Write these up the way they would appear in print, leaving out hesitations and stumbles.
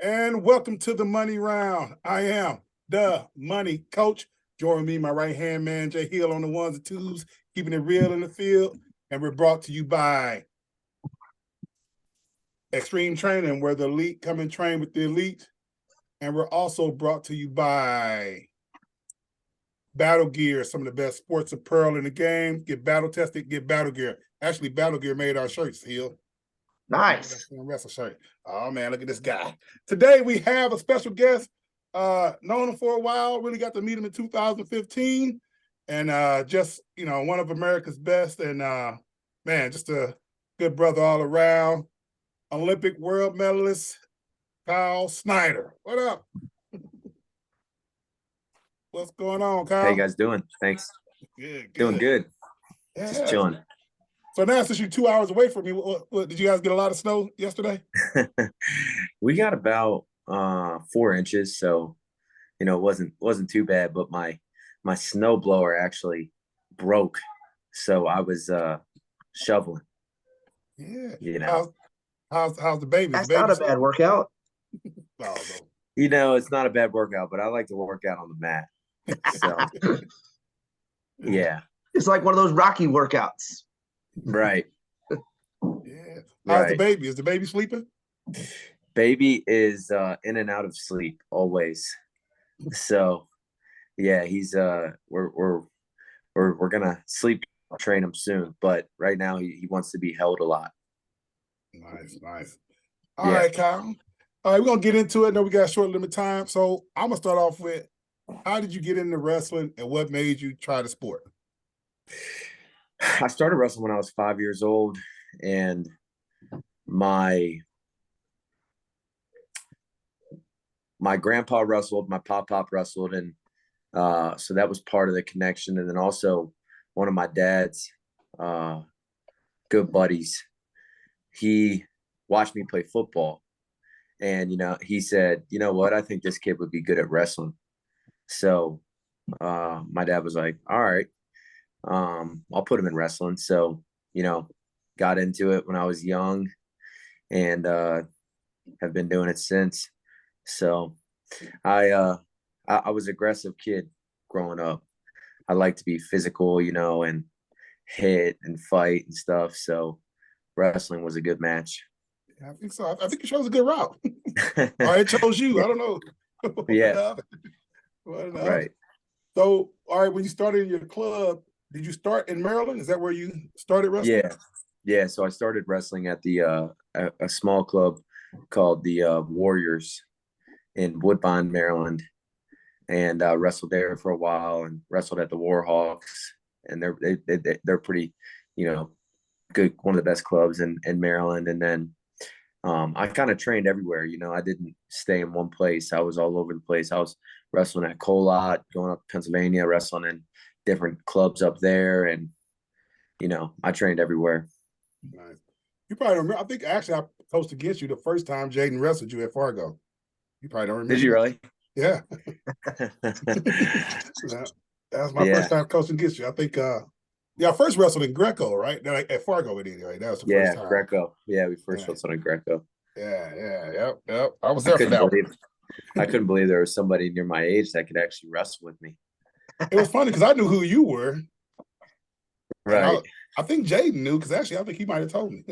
And welcome to the Money Round. I am the Money Coach. Join me, my right-hand man, Jay Hill, on the ones and twos, keeping it real in the field. And we're brought to you by Extreme Training, where the elite come and train with the elite. And we're also brought to you by Battle Gear, some of the best sports apparel in the game. Get battle tested, get Battle Gear. Actually, Battle Gear made our shirts, Hill. Nice. Wrestle shirt. Oh man, look at this guy. Today we have a special guest. Known him for a while, really got to meet him in 2015. And just, one of America's best. And man, just a good brother all around. Olympic world medalist, Kyle Snyder. What up? What's going on, Kyle? How you guys doing? Thanks. Good. Doing good. Yeah. Just chilling. So now, since you're 2 hours away from me, what did you guys get a lot of snow yesterday? We got about 4 inches, so it wasn't too bad. But my snow blower actually broke, so I was shoveling. Yeah. How's the baby? That's not a bad workout. No. It's not a bad workout, but I like to work out on the mat. So yeah, it's like one of those Rocky workouts. Right. Yeah. How's the baby? Is the baby sleeping? Baby is in and out of sleep always. So yeah, he's we're gonna sleep train him soon, but right now he wants to be held a lot. Nice. All right, Kyle. All right, we're gonna get into it. I know we got a short limit time, so I'm gonna start off with, how did you get into wrestling and what made you try the sport? I started wrestling when I was 5 years old, and my grandpa wrestled, my pop wrestled, and so that was part of the connection. And then also one of my dad's good buddies, he watched me play football, and he said, "You know what? I think this kid would be good at wrestling." So my dad was like, "All right. I'll put him in wrestling." So, got into it when I was young, and have been doing it since. So I was an aggressive kid growing up. I like to be physical, and hit and fight and stuff. So wrestling was a good match. Yeah, I think so. I think it shows a good route. Or it chose you. I don't know. Yeah. Right. So, all right, when you started in your club, did you start in Maryland? Is that where you started wrestling? Yeah. So I started wrestling at the a small club called the Warriors in Woodbine, Maryland, and wrestled there for a while, and wrestled at the Warhawks, and they're pretty, good, one of the best clubs in Maryland. And then I kind of trained everywhere. I didn't stay in one place. I was all over the place. I was wrestling at Colot, going up to Pennsylvania, wrestling in different clubs up there, and I trained everywhere. Nice. You probably remember. I think actually I coached against you the first time Jaden wrestled you at Fargo. You probably don't remember. Did you really? Yeah. That was my first time coaching against you. I think I first wrestled in Greco, right? At Fargo it anyway. That was the first time. Greco. Yeah, we first wrestled in Greco. Yep. I was there for that. I couldn't believe there was somebody near my age that could actually wrestle with me. It was funny because I knew who you were. Right. I think Jaden knew, because actually I think he might have told me.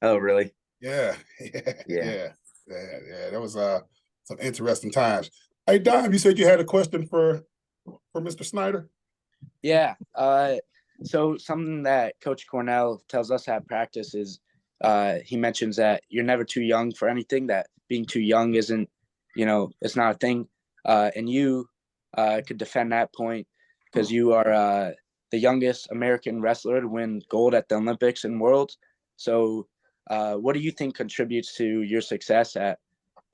Oh, really? Yeah. That was some interesting times. Hey, Dom, you said you had a question for Mr. Snyder? Yeah. So something that Coach Cornell tells us at practice is he mentions that you're never too young for anything, that being too young isn't, it's not a thing. And you could defend that point because you are the youngest American wrestler to win gold at the Olympics and Worlds. So what do you think contributes to your success at,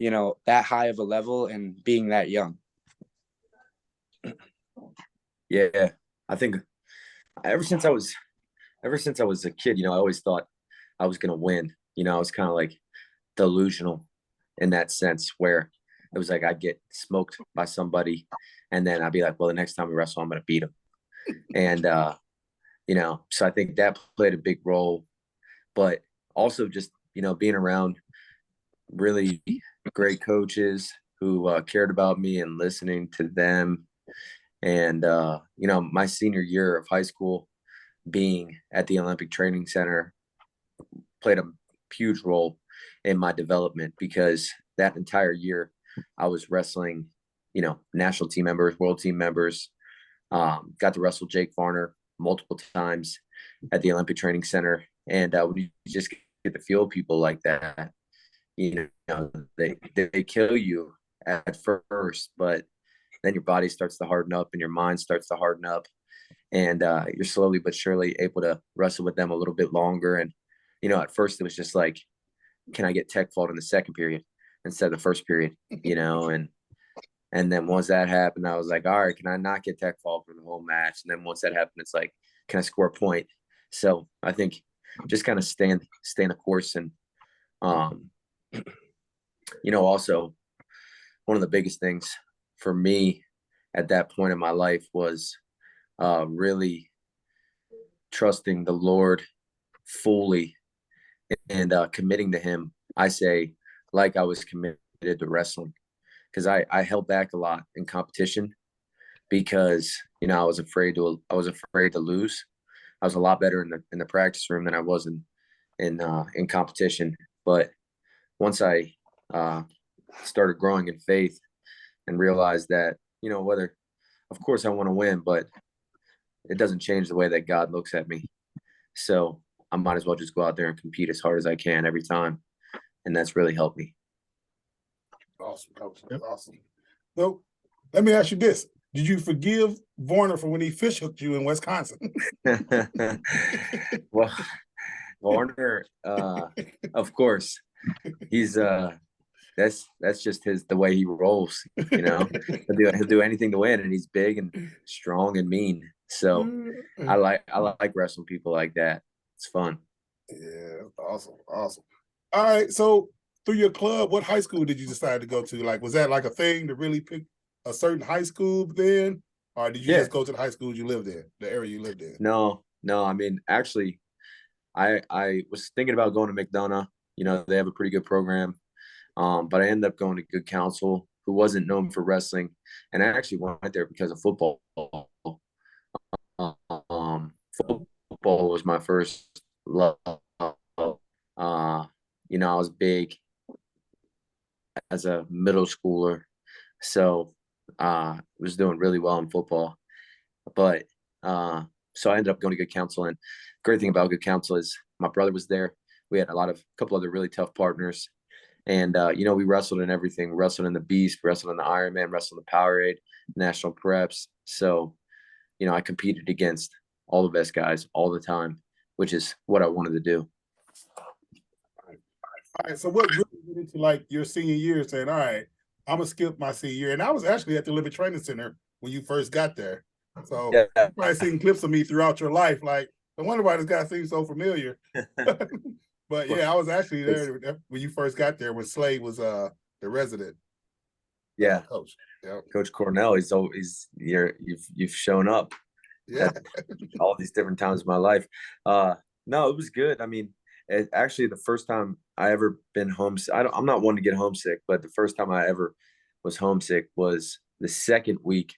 that high of a level and being that young? Yeah, I think ever since I was a kid, I always thought I was gonna win. I was kind of like delusional in that sense, where it was like I'd get smoked by somebody, and then I'd be like, well, the next time we wrestle, I'm gonna beat him. And so I think that played a big role, but also just being around really great coaches who cared about me and listening to them. And, my senior year of high school, being at the Olympic Training Center played a huge role in my development because that entire year I was wrestling, national team members, world team members, got to wrestle Jake Varner multiple times at the Olympic Training Center. And when you just get to feel people like that, they kill you at first, but then your body starts to harden up and your mind starts to harden up. And you're slowly but surely able to wrestle with them a little bit longer. And, at first it was just like, can I get tech fault in the second period instead of the first period, and then once that happened, I was like, all right, can I not get tech fault for the whole match? And then once that happened, it's like, can I score a point? So I think just kind of stay in the course. And, also one of the biggest things for me at that point in my life was really trusting the Lord fully and committing to him. I say, like I was committed to wrestling, because I held back a lot in competition because I was afraid to lose. I was a lot better in the practice room than I was in competition. But once I started growing in faith and realized that whether, of course, I want to win, but it doesn't change the way that God looks at me. So I might as well just go out there and compete as hard as I can every time, and that's really helped me. Awesome, coach. That's awesome. So let me ask you this. Did you forgive Varner for when he fish hooked you in Wisconsin? Well, Varner, of course, he's that's just the way he rolls. He'll do anything to win, and he's big and strong and mean. So I like wrestling people like that. It's fun. Yeah, awesome. All right, so through your club, what high school did you decide to go to? Like, was that like a thing to really pick a certain high school then? Or did you just go to the high schools you lived in, the area you lived in? No. I mean, actually, I was thinking about going to McDonough. They have a pretty good program. But I ended up going to Good Counsel, who wasn't known for wrestling. And I actually went there because of football. Football was my first love. I was big as a middle schooler, so was doing really well in football. But so I ended up going to Good Counsel, and great thing about Good Counsel is my brother was there. We had a couple other really tough partners, and we wrestled in everything. We wrestled in the Beast, wrestled in the Ironman, wrestled in the Powerade, national preps. So, I competed against all the best guys all the time, which is what I wanted to do. All right, so what really went into like your senior year saying, all right, I'm gonna skip my senior year? And I was actually at the Olympic Training Center when you first got there. So Yeah. you've probably seen clips of me throughout your life. Like, no wonder why this guy seems so familiar. But yeah, I was actually there when you first got there when Slade was the resident. Yeah. Coach. Yeah. Coach Cornell, you've shown up at all these different times of my life. No, it was good. I mean, actually the first time I ever been homesick, I'm not one to get homesick, but the first time I ever was homesick was the second week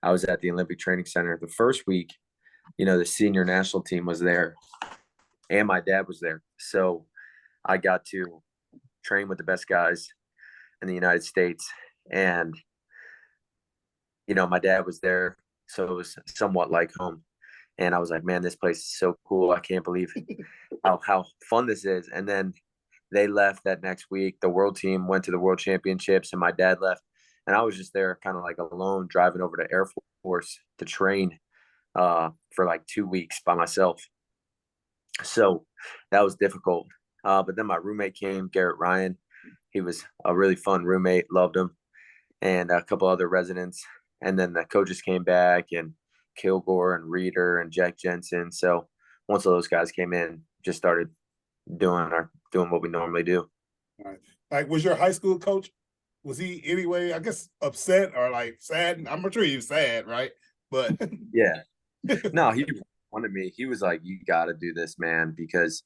I was at the Olympic Training Center. The first week, the senior national team was there and my dad was there. So I got to train with the best guys in the United States. And, my dad was there. So it was somewhat like home. And I was like, man, this place is so cool. I can't believe how fun this is. And then they left that next week. The world team went to the world championships and my dad left. And I was just there kind of like alone, driving over to Air Force to train for like 2 weeks by myself. So that was difficult. But then my roommate came, Garrett Ryan. He was a really fun roommate, loved him, and a couple other residents. And then the coaches came back, and Kilgore and Reeder and Jack Jensen. So once those guys came in, just started doing what we normally do. Right. Like, was your high school coach, was he anyway, I guess, upset or like sad? I'm sure he was sad, right? But yeah, no, he wanted me. He was like, "You got to do this, man," because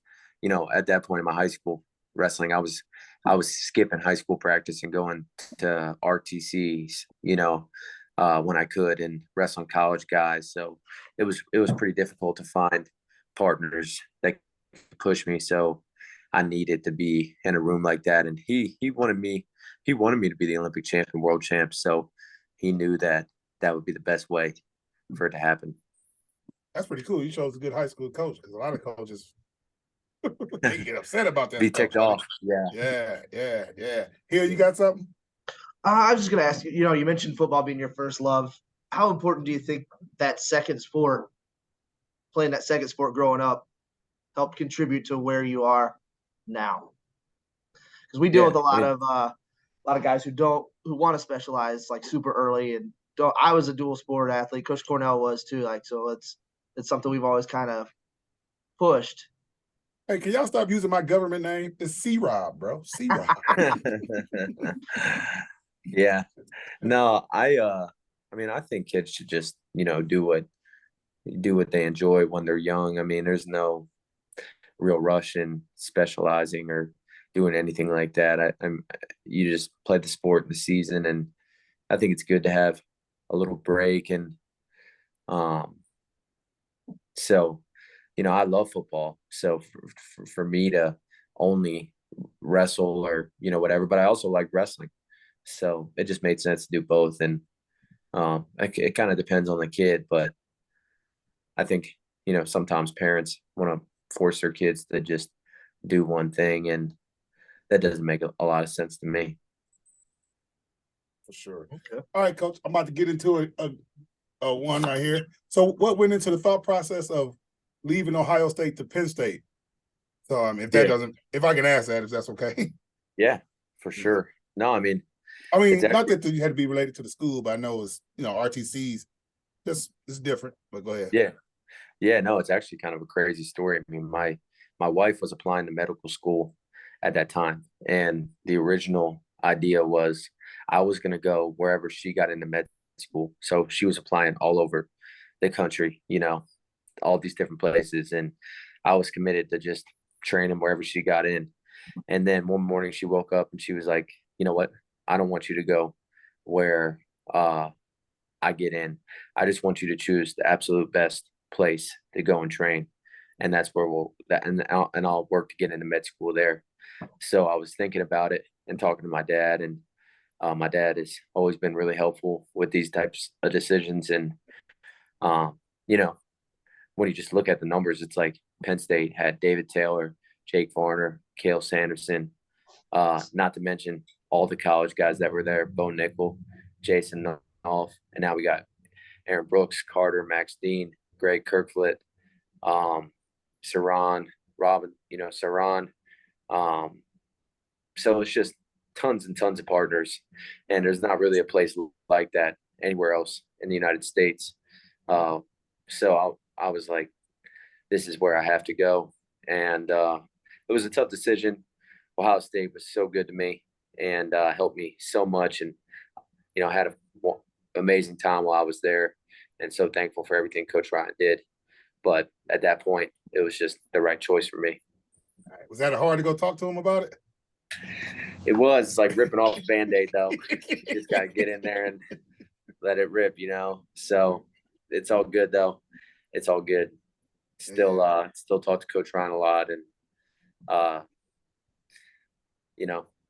at that point in my high school wrestling, I was I was skipping high school practice and going to RTCs, when I could, and wrestling college guys. So it was pretty difficult to find partners that could push me. So I needed to be in a room like that. And he wanted me to be the Olympic champion, world champ. So he knew that that would be the best way for it to happen. That's pretty cool. You chose a good high school coach, because a lot of coaches they get upset about that. Be stuff, ticked buddy. off. Yeah. Yeah. Here, you got something? I was just gonna ask you. You mentioned football being your first love. How important do you think that playing that second sport growing up, helped contribute to where you are now? Because we deal with a lot of guys who want to specialize like super early and don't. I was a dual sport athlete. Coach Cornell was too. Like, so it's something we've always kind of pushed. Hey, can y'all stop using my government name? It's C-Rob, bro. C-Rob. Yeah. No, I think kids should just, do what they enjoy when they're young. I mean, there's no real rush in specializing or doing anything like that. You just play the sport in the season, and I think it's good to have a little break. And so, I love football. So for me to only wrestle or whatever, but I also like wrestling. So it just made sense to do both. And it kind of depends on the kid, but I think sometimes parents want to force their kids to just do one thing, and that doesn't make a lot of sense to me. For sure. Okay. All right, Coach. I'm about to get into a one right here. So, what went into the thought process of leaving Ohio State to Penn State? So, if I can ask that, if that's okay. Yeah, for sure. No, I mean, not that you had to be related to the school, but I know it's RTCs. It's different. But go ahead. Yeah. No, it's actually kind of a crazy story. I mean, my wife was applying to medical school at that time, and the original idea was I was going to go wherever she got into med school. So she was applying all over the country, all these different places, and I was committed to just training wherever she got in. And then one morning she woke up and she was like, "You know what? I don't want you to go where I get in. I just want you to choose the absolute best place to go and train, and that's where I'll work to get into med school there." So I was thinking about it and talking to my dad, and my dad has always been really helpful with these types of decisions. And when you just look at the numbers, it's like Penn State had David Taylor, Jake Varner, Kale Sanderson, not to mention all the college guys that were there: Bo Nickel, Jason Nolf, and now we got Aaron Brooks, Carter, Max Dean, Greg Kirkflett, Saran, Robin, Saran. So it's just tons and tons of partners, and there's not really a place like that anywhere else in the United States. So I was like, this is where I have to go. And it was a tough decision. Ohio State was so good to me and helped me so much. And, I had an amazing time while I was there, and so thankful for everything Coach Ryan did. But at that point, it was just the right choice for me. All right. Was that hard to go talk to him about it? It was like ripping off a Band-Aid, though. You just got to get in there and let it rip, So it's all good, though. It's all good. Still talk to Coach Ryan a lot, and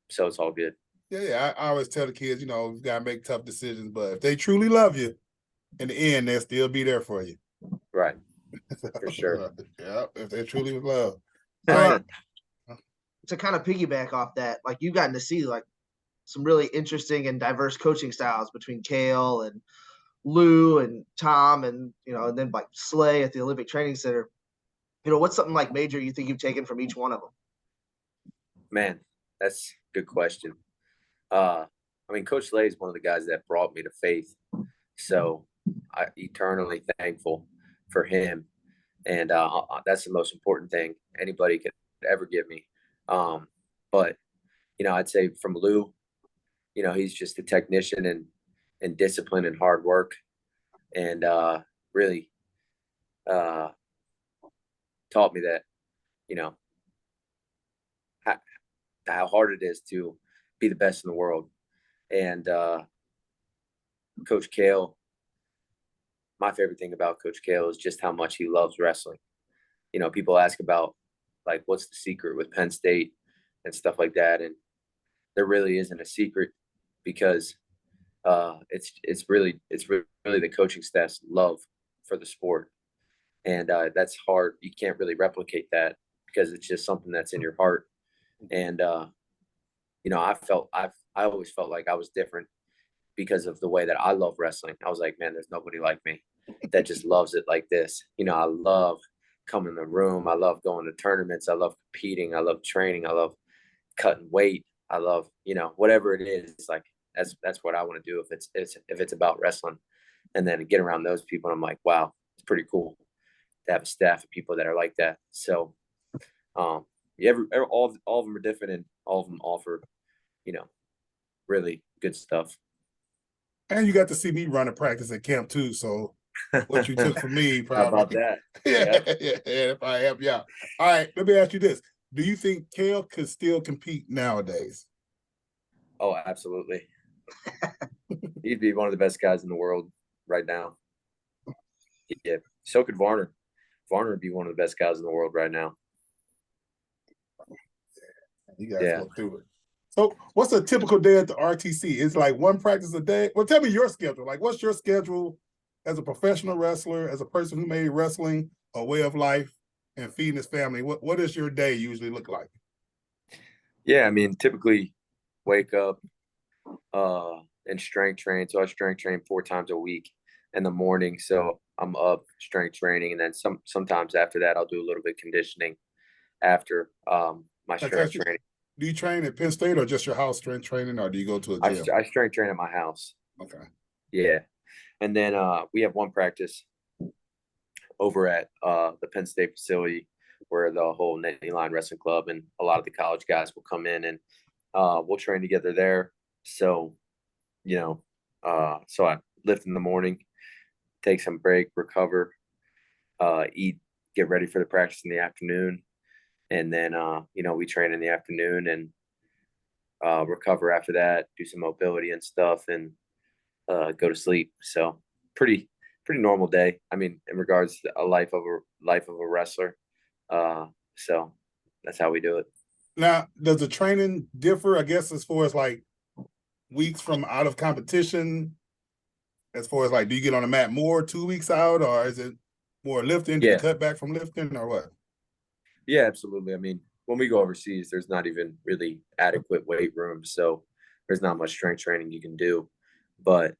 so it's all good. Yeah. I always tell the kids, you gotta make tough decisions, but if they truly love you, in the end, they'll still be there for you. Right. For sure. Yeah, if they truly love. All right. To kind of piggyback off that, like you've gotten to see like some really interesting and diverse coaching styles between Kale and Lou and Tom, and and then like Slay at the Olympic Training Center. What's something like major you think you've taken from each one of them? Man, that's a good question. Coach Slay is one of the guys that brought me to faith. So I'm eternally thankful for him. And that's the most important thing anybody could ever give me. But, I'd say from Lou, he's just a technician and discipline and hard work, and really taught me that, how hard it is to be the best in the world. And Coach Kale, my favorite thing about Coach Kale is just how much he loves wrestling. You know, people ask about like what's the secret with Penn State and stuff like that, and there really isn't a secret because it's really the coaching staff's love for the sport, and that's hard. You can't really replicate that because it's just something that's in your heart. And you know, I always felt like I was different because of the way that I love wrestling. I was like, man, there's nobody like me that just loves it like this. You know, I love coming in the room. I love going to tournaments. I love competing. I love training. I love cutting weight. I love, you know, whatever it is, like that's what I want to do if it's about wrestling. And then get around those people, and I'm like, wow, it's pretty cool to have a staff of people that are like that. So all of them are different, and all of them offer, you know, really good stuff. And you got to see me run a practice at camp too. So what you took from me, probably. How about that? Yeah, if I help you out. All right, let me ask you this: do you think Kale could still compete nowadays? Oh, absolutely. He'd be one of the best guys in the world right now. Yeah, so could Varner. Varner would be one of the best guys in the world right now. You guys go through it. So what's a typical day at the RTC? It's like one practice a day. Well, tell me your schedule. Like, what's your schedule as a professional wrestler, as a person who made wrestling a way of life and feeding his family? What does your day usually look like? Yeah, I mean, typically wake up and strength train. So I strength train 4 times a week in the morning. So I'm up strength training, and then sometimes after that I'll do a little bit of conditioning after my strength training. Do you train at Penn State or just your house strength training, or do you go to a gym? I strength train at my house. Okay. Yeah. And then we have one practice over at the Penn State facility where the whole Netty Line Wrestling Club and a lot of the college guys will come in, and we'll train together there. So, you know, so I lift in the morning, take some break, recover, eat, get ready for the practice in the afternoon. And then, you know, we train in the afternoon and recover after that, do some mobility and stuff, and go to sleep. So pretty normal day. I mean, in regards to a life of a wrestler. So that's how we do it. Now, does the training differ, I guess, as far as like weeks from out of competition? As far as like, do you get on the mat more 2 weeks out, or is it more lifting? Do you cut back from lifting, or what? Yeah, absolutely. I mean, when we go overseas, there's not even really adequate weight room, so there's not much strength training you can do. But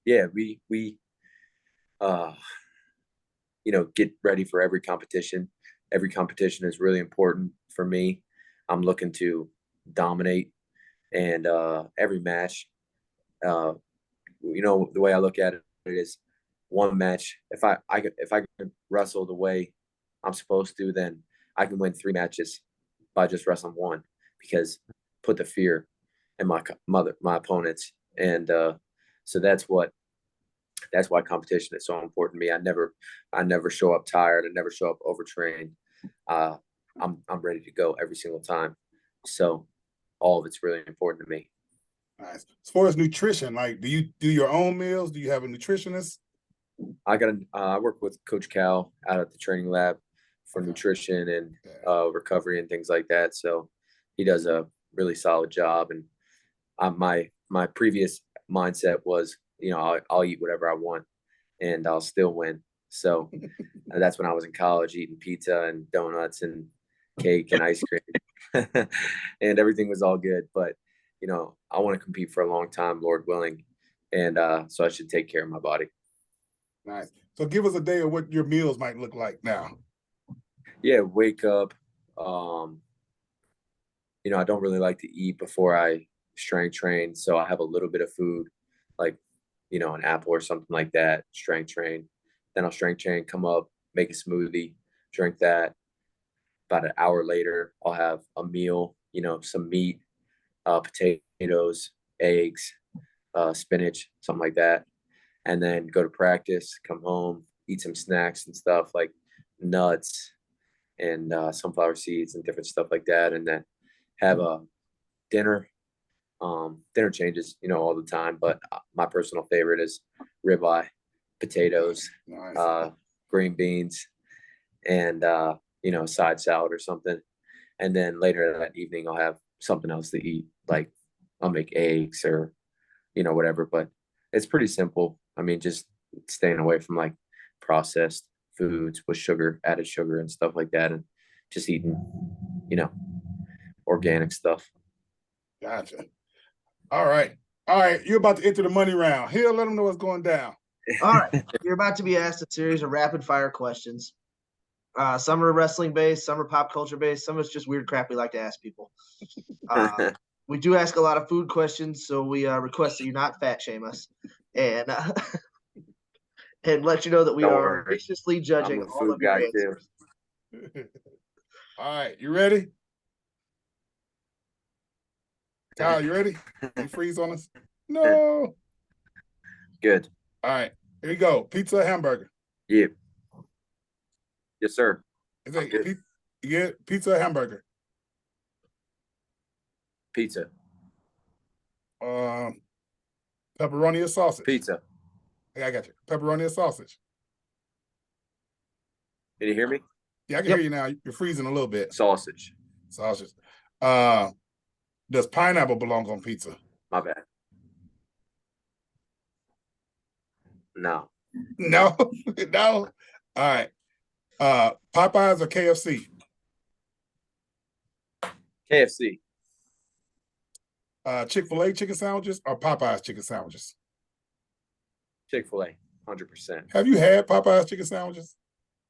yeah, we you know, get ready for every competition. Every competition is really important for me. I'm looking to dominate, and every match, you know, the way I look at it is one match. If I can wrestle the way I'm supposed to, then I can win 3 matches by just wrestling one, because put the fear in my opponents. And so that's why competition is so important to me. I never show up tired. I never show up overtrained. I'm ready to go every single time. So all of it's really important to me. Nice. As far as nutrition, like, do you do your own meals? Do you have a nutritionist? I work with Coach Cal out at the training lab for nutrition and recovery and things like that. So he does a really solid job. And my previous mindset was, you know, I'll eat whatever I want and I'll still win. So that's when I was in college, eating pizza and donuts and cake and ice cream, and everything was all good. But, you know, I want to compete for a long time, Lord willing. And so I should take care of my body. Nice. So give us a day of what your meals might look like now. Yeah, wake up. You know, I don't really like to eat before I strength train. So I have a little bit of food, like, you know, an apple or something like that, strength train. Then I'll strength train, come up, make a smoothie, drink that. About an hour later, I'll have a meal, you know, some meat, potatoes, eggs, spinach, something like that. And then go to practice, come home, eat some snacks and stuff like nuts and sunflower seeds and different stuff like that. And then have a dinner. Dinner changes, all the time, but my personal favorite is ribeye, potatoes, Nice. green beans, and a side salad or something. And then later that evening, I'll have something else to eat, like I'll make eggs or whatever. But it's pretty simple. I mean, just staying away from like processed foods with added sugar and stuff like that, and just eating, organic stuff. Gotcha. All right. All right. You're about to enter the money round. Here, let them know what's going down. All right. You're about to be asked a series of rapid fire questions. Some are wrestling based, some are pop culture based, some is just weird crap we like to ask people. We do ask a lot of food questions, so we request that you not fat shame us, and and let you know that we Don't are worry. graciously judging I'm a all food of your guy answers. too. All right. You ready? Kyle, you ready? You freeze on us? No. Good. All right. Here you go. Pizza or hamburger? Yeah. Yes, sir. Is I'm good. it you get pizza or hamburger? Pizza. Pepperoni or sausage? Pizza. Yeah, I got you. Pepperoni or sausage? Can you hear me? Yeah, I can hear you now. You're freezing a little bit. Sausage. Sausage. Does pineapple belong on pizza? My bad. No. No. No. All right. Popeyes or KFC? KFC. Chick-fil-A chicken sandwiches or Popeyes chicken sandwiches? Chick-fil-A. 100%. Have you had Popeyes chicken sandwiches?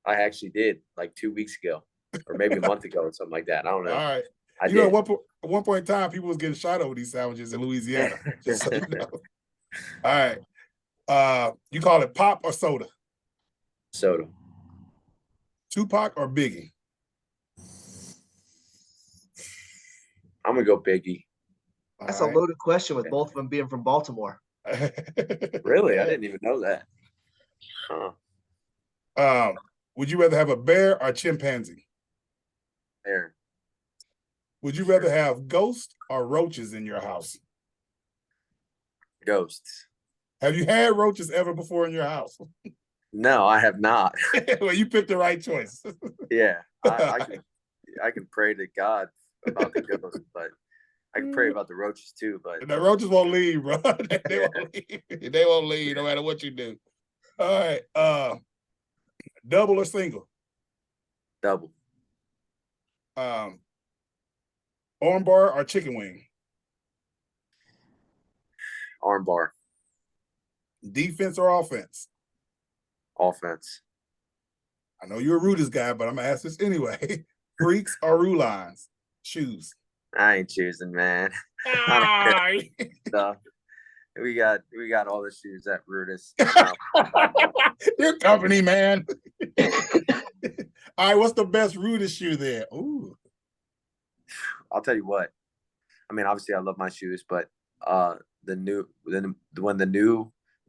I actually did like 2 weeks ago, or maybe a month ago, or something like that. I don't know. All right. I You know, did. at one point in time, people was getting shot over these sandwiches in Louisiana. Just so you know. All right. You call it pop or soda? Soda. Tupac or Biggie? I'm gonna go Biggie. That's a loaded question with both of them being from Baltimore. Really? Yeah. I didn't even know that. Huh. Would you rather have a bear or a chimpanzee? There. Would you rather have ghosts or roaches in your house? Ghosts. Have you had roaches ever before in your house? No, I have not. Well, you picked the right choice. Yeah. I can pray to God about the ghosts, but I can pray about the roaches too. But The roaches won't leave, bro. They won't leave. They won't leave no matter what you do. All right. Double or single? double. Armbar or chicken wing? Armbar. Defense or offense? Offense. I know you're a Rudis guy, but I'm gonna ask this anyway. Freaks or Rulines? Shoes. I ain't choosing, man. Ah. Stuff. We got all the shoes at Rudis. Your company, man. All right, what's the best Rudis shoe there? Ooh. I'll tell you what. I mean, obviously, I love my shoes, but when the new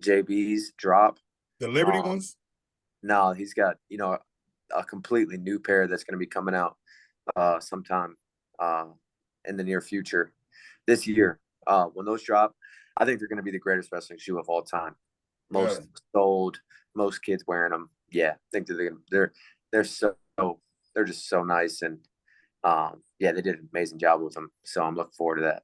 JBs drop, The Liberty ones? No, he's got a completely new pair that's going to be coming out sometime in the near future this year. When those drop, I think they're going to be the greatest wrestling shoe of all time. Most sold, most kids wearing them. Yeah, I think they're just so nice, and yeah, they did an amazing job with them. So I'm looking forward to that.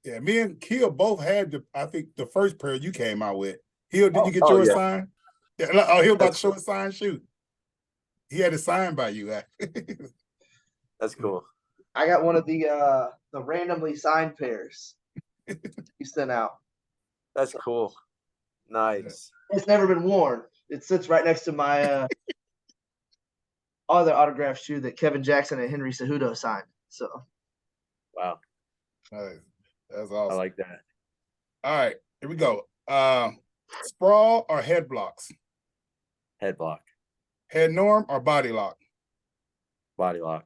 Yeah, me and Hill both had I think the first pair you came out with. Hill, did you get yours signed? Yeah, Hill about to show his signed shoe. He had it signed by you. That's cool. I got one of the randomly signed pairs you sent out. That's cool. Nice. It's never been worn. It sits right next to my other autographed shoe that Kevin Jackson and Henry Cejudo signed. So, wow, nice. That's awesome. I like that. All right, here we go. Sprawl or head blocks? Head block. Head norm or body lock? Body lock.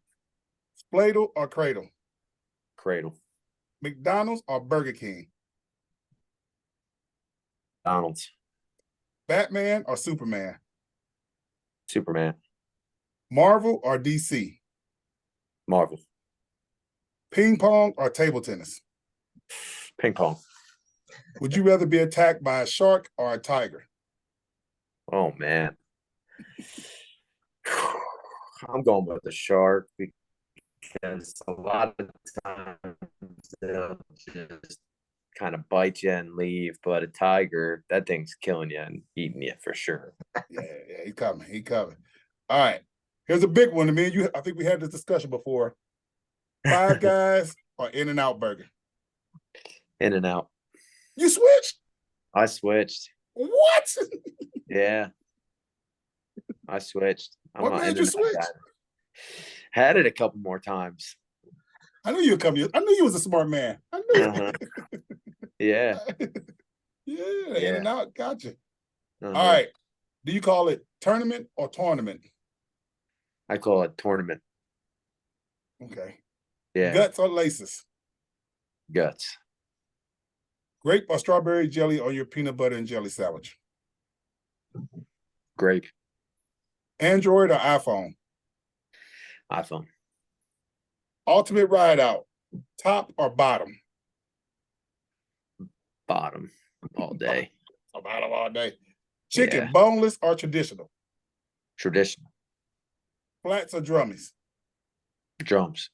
Spladle or cradle? Cradle. McDonald's or Burger King? McDonald's. Batman or Superman? Superman. Marvel or DC? Marvel. Ping pong or table tennis? Ping pong. Would you rather be attacked by a shark or a tiger? Oh man. I'm going with the shark because a lot of times they'll just kind of bite you and leave, but a tiger, that thing's killing you and eating you for sure. Yeah, he coming. He coming. All right. Here's a big one to me and you. I think we had this discussion before. Five Guys or In-N-Out Burger? In and out. You switched? I switched. What? Yeah. I switched. What made you switch? Had it a couple more times. I knew you would come here. I knew you was a smart man. I knew it. Yeah. Yeah, In-N-Out. Gotcha. Uh-huh. All right. Do you call it tournament or tournament? I call it tournament. Okay. Yeah. Guts or laces? Guts. Grape or strawberry jelly on your peanut butter and jelly sandwich? Grape. Android or iPhone? iPhone. Ultimate ride out, top or bottom? Bottom all day. Bottom all day. Chicken, Yeah. boneless or traditional? Traditional. Flats or drummies? Drums.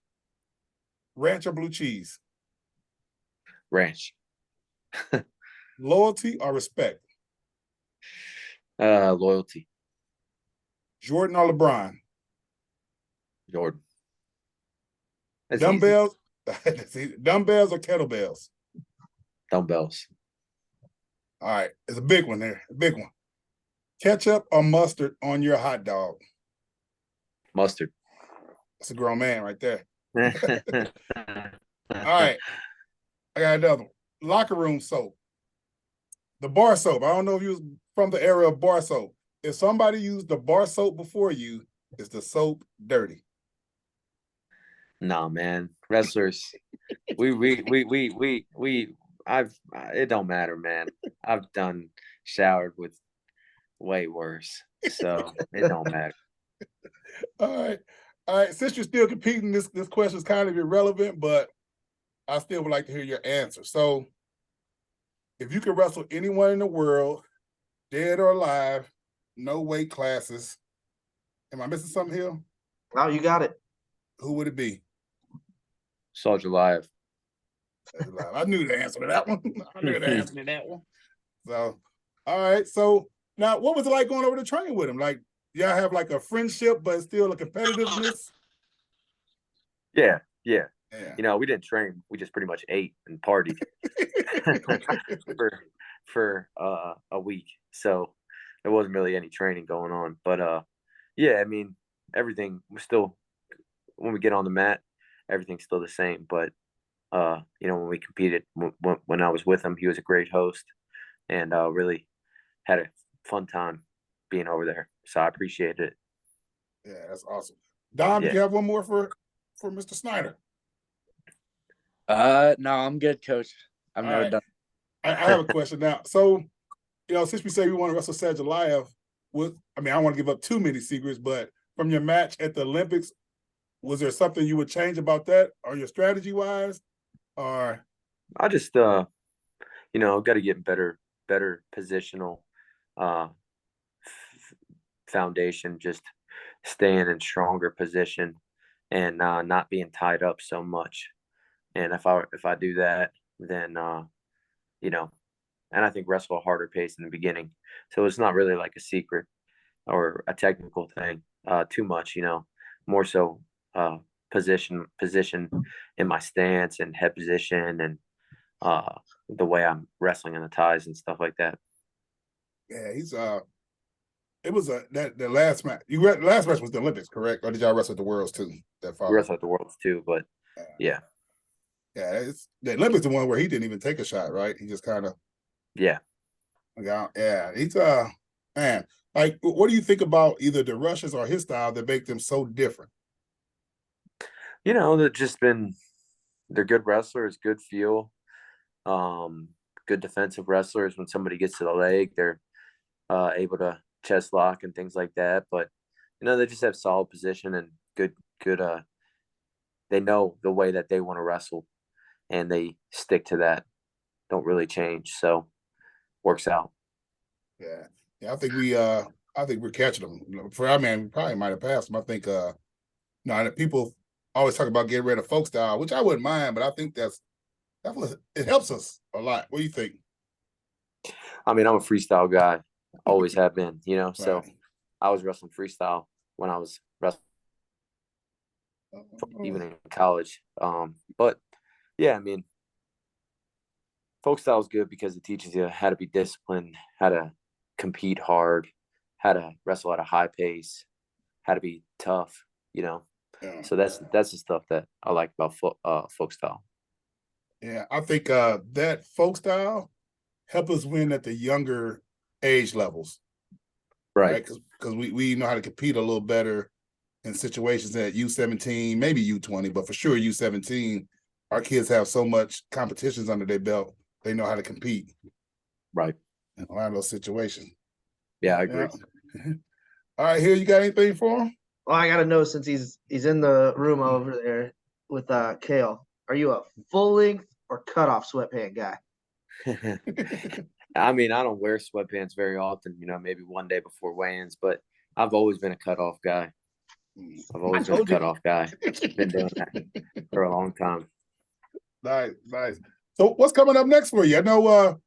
Ranch or blue cheese? Ranch. Loyalty or respect? Loyalty. Jordan or LeBron? Jordan. That's Dumbbells? Dumbbells or kettlebells? easy. Dumbbells. All right, it's a big one there. A big one. Ketchup or mustard on your hot dog? Mustard. That's a grown man right there. All All right, I got another one. Locker room soap. The bar soap. I don't know if you was from the era of bar soap. If somebody used the bar soap before you, is the soap dirty? No, man. Wrestlers. It don't matter, man. I've showered with way worse. So it don't matter. All right. All right. Since you're still competing, this question is kind of irrelevant, but I still would like to hear your answer. So if you could wrestle anyone in the world, dead or alive, no weight classes, am I missing something here? No, you got it. Who would it be? Soldier Live. I knew the answer to that one. So, all right. So now, what was it like going over to train with him? Like, y'all have like a friendship, but still a competitiveness? Yeah. Yeah. You know, we didn't train. We just pretty much ate and partied for a week. So there wasn't really any training going on. But yeah, I mean, everything was still, when we get on the mat, everything's still the same. But you know, when we competed, when I was with him, he was a great host, and really had a fun time being over there. So I appreciated it. Yeah, that's awesome. Dom, Yeah. do you have one more for Mr. Snyder? No, I'm good, Coach. I'm All never right. done. I have a question now. So, you know, since we say we want to wrestle Sadulayev, I don't want to give up too many secrets, but from your match at the Olympics, was there something you would change about that, or your strategy wise, or? I just you know, got to get better positional foundation, just staying in stronger position and not being tied up so much. And if I do that, then you know, and I think wrestle a harder pace in the beginning. So it's not really like a secret or a technical thing too much, you know, more so position in my stance and head position and the way I'm wrestling in the ties and stuff like that. Yeah, he's it was the last match. Last match was the Olympics, correct? Or did y'all wrestle at the Worlds too? That We wrestle at the Worlds too, but yeah. Yeah, it's the Olympics, the one where he didn't even take a shot, right? He just kind of Yeah. He's man. Like, what do you think about either the rushes or his style that make them so different? You know, they're good wrestlers, good feel, good defensive wrestlers. When somebody gets to the leg, they're able to chest lock and things like that. But you know, they just have solid position and good they know the way that they want to wrestle, and they stick to that. Don't really change. So works out. Yeah. Yeah, I think we're catching them. For our man, we probably might have passed them. I think people always talk about getting rid of folk style, which I wouldn't mind, but I think that's what it helps us a lot. What do you think? I mean, I'm a freestyle guy, always have been, so Right. I was wrestling freestyle when I was wrestling, even Oh, in college. But yeah, I mean, folk style is good because it teaches you how to be disciplined, how to compete hard, how to wrestle at a high pace, how to be tough, yeah. So that's the stuff that I like about folk style. Yeah. I think that folk style help us win at the younger age levels, Right. right? Because we know how to compete a little better in situations at U17, maybe U20, but for sure U17. Our kids have so much competitions under their belt; they know how to compete Right. in a lot of those situations. Yeah, I agree. Yeah. All right, here you got anything for him? Well, I gotta know since he's in the room over there with Kale. Are you a full length or cutoff sweatpant guy? I mean, I don't wear sweatpants very often, maybe one day before weigh-ins, but I've always been a cutoff guy. I've I always been a told you. cutoff guy. Been doing that for a long time. Nice, nice. So what's coming up next for you? I know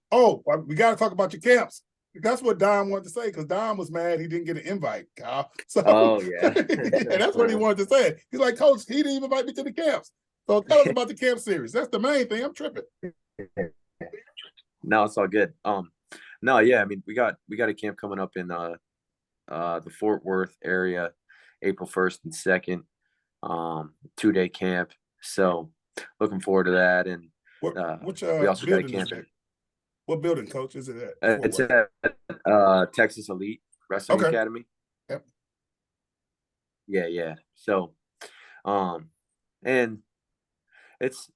we got to talk about your camps. That's what Dom wanted to say, because Dom was mad he didn't get an invite, Kyle. So Oh, yeah. that's what he wanted to say. He's like, Coach, he didn't even invite me to the camps. So tell us about the camp series. That's the main thing. I'm tripping. No, it's all good. No, yeah, I mean, we got a camp coming up in the Fort Worth area, April 1st and 2nd, 2-day camp. So looking forward to that. And Which we also got a building is camp. that? What building, Coach, is it at Fort It's Worth? at Texas Elite Wrestling Okay. Academy. Yep. Yeah. So, and it's,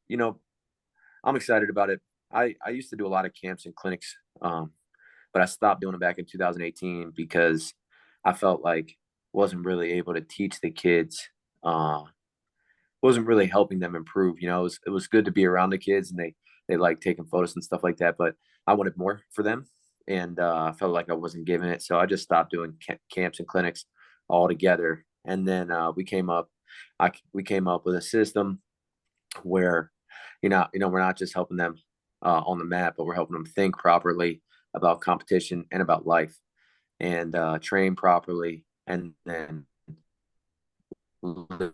I'm excited about it. I used to do a lot of camps and clinics, but I stopped doing them back in 2018 because I felt like wasn't really able to teach the kids, wasn't really helping them improve. It was good to be around the kids, and they like taking photos and stuff like that, but I wanted more for them, and I felt like I wasn't giving it, so I just stopped doing camps and clinics altogether. And then we came up with a system where we're not just helping them on the mat, but we're helping them think properly about competition and about life, and train properly, and then live,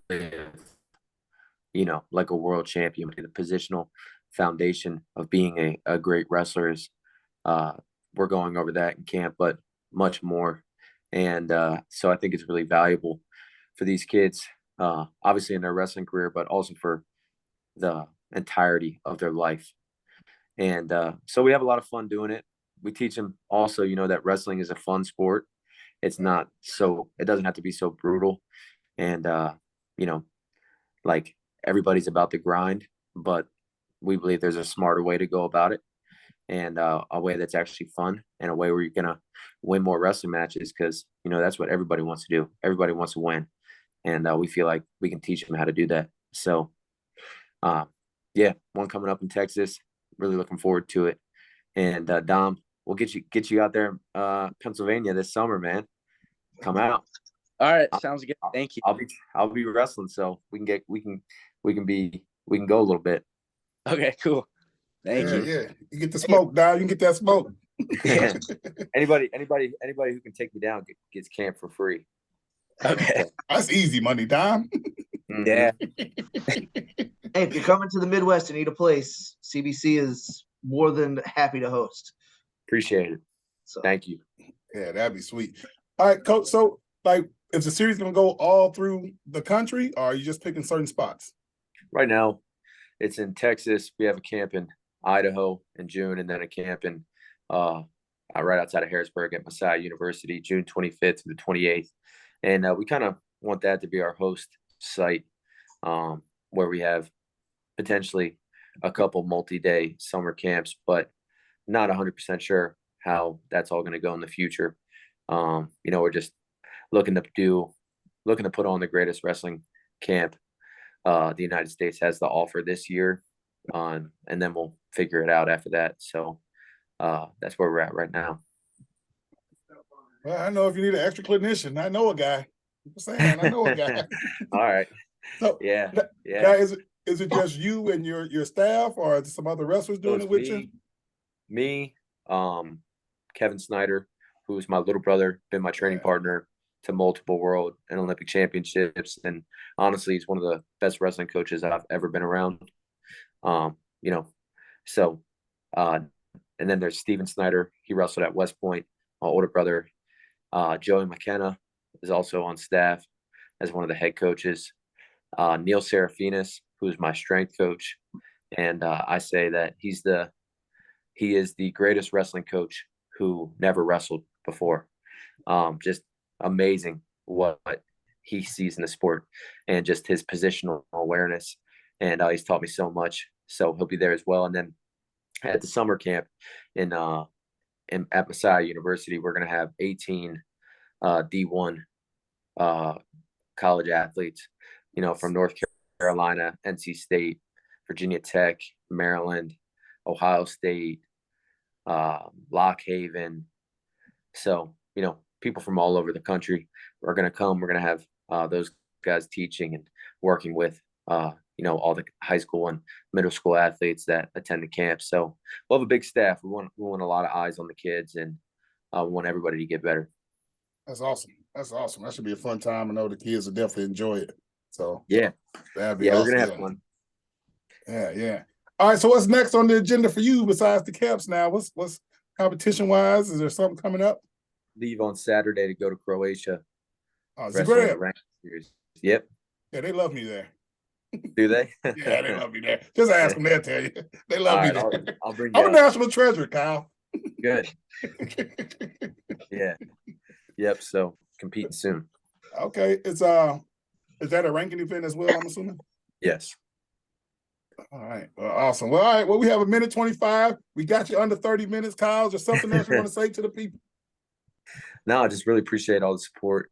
like a world champion. The positional foundation of being a great wrestler is we're going over that in camp, but much more. And so I think it's really valuable for these kids, obviously in their wrestling career, but also for the entirety of their life. And so we have a lot of fun doing it. We teach them also, that wrestling is a fun sport. It doesn't have to be so brutal. And, like everybody's about the grind, but we believe there's a smarter way to go about it, and a way that's actually fun, and a way where you're going to win more wrestling matches, because, that's what everybody wants to do. Everybody wants to win. And we feel like we can teach them how to do that. So, yeah, one coming up in Texas. Really looking forward to it. And Dom, we'll get you out there, Pennsylvania this summer, man. Come out. All right, sounds good. Thank you. I'll be wrestling, so we can go a little bit. Okay, cool. Thank you. Yeah. You get the smoke, Dom. You can get that smoke. Anybody who can take me down gets camp for free. Okay. That's easy money, Dom. Yeah. Hey, if you're coming to the Midwest and need a place, CBC is more than happy to host. Appreciate it. So Thank you. Yeah, that'd be sweet. All right, Coach. So, is the series gonna go all through the country, or are you just picking certain spots? Right now, it's in Texas. We have a camp in Idaho in June, and then a camp in right outside of Harrisburg at Messiah University, June 25th to the 28th. And we kind of want that to be our host site, where we have potentially a couple multi-day summer camps, but not 100% sure how that's all going to go in the future. We're just looking to put on the greatest wrestling camp the United States has the offer this year, and then we'll figure it out after that. So that's where we're at right now. Well, I know if you need an extra clinician, I know a guy. I'm saying I know a guy. All right. So Yeah. now is it just you and your staff, or are there some other wrestlers doing it with you? Me, Kevin Snyder, who's my little brother, been my training partner to multiple world and Olympic championships, and honestly, he's one of the best wrestling coaches I've ever been around. You know, so and then there's Steven Snyder. He wrestled at West Point. My older brother, Joey McKenna, is also on staff as one of the head coaches. Neil Serafinas, who's my strength coach, and I say that he is the greatest wrestling coach who never wrestled before. Just amazing what he sees in the sport and just his positional awareness. And he's taught me so much. So he'll be there as well. And then at the summer camp at Messiah University, we're going to have 18 D1 college athletes, from North Carolina, NC State, Virginia Tech, Maryland, Ohio State, Lock Haven. So, people from all over the country are going to come. We're going to have those guys teaching and working with, all the high school and middle school athletes that attend the camp. So we'll have a big staff. We want a lot of eyes on the kids, and we want everybody to get better. That's awesome. That should be a fun time. I know the kids will definitely enjoy it. So yeah, that'd be awesome. We're gonna have fun. Yeah. All right. So what's next on the agenda for you besides the camps now? What's competition wise? Is there something coming up? Leave on Saturday to go to Croatia. Zagreb. Yep. Yeah, they love me there. Do they? Yeah, they love me there. Just ask them; they'll tell you. They love me there. I'll bring you. I'm a national treasure, Kyle. Good. Yeah. Yep. So competing soon. Okay. Is that a ranking event as well, I'm assuming? Yes. All right. Well, awesome. Well, all right. Well, we have 1:25. We got you under 30 minutes, Kyle. Is there something else you want to say to the people? No, I just really appreciate all the support.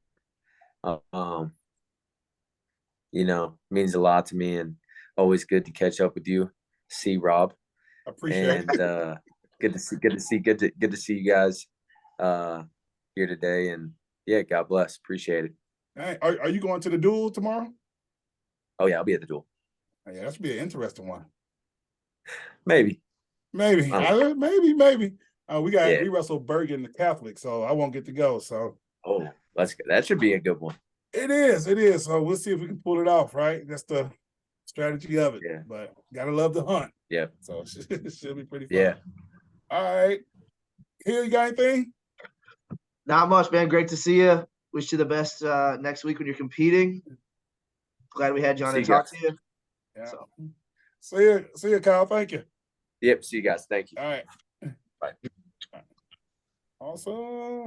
Means a lot to me, and always good to catch up with you. See Rob. Appreciate it. And good to see you guys here today. And yeah, God bless. Appreciate it. All right. Are you going to the duel tomorrow? Oh yeah, I'll be at the duel. Yeah, that should be an interesting one. Maybe. Maybe. We wrestle Bergen the Catholic, so I won't get to go. So that should be a good one. It is. So we'll see if we can pull it off, right? That's the strategy of it. Yeah. But gotta love the hunt. Yeah. So it should be pretty fun. Yeah. All right. Here, you got anything? Not much, man. Great to see you. Wish you the best next week when you're competing. Glad we had you on to talk to you. Yeah. So. See you, Kyle. Thank you. Yep. See you guys. Thank you. All right. Bye. Awesome.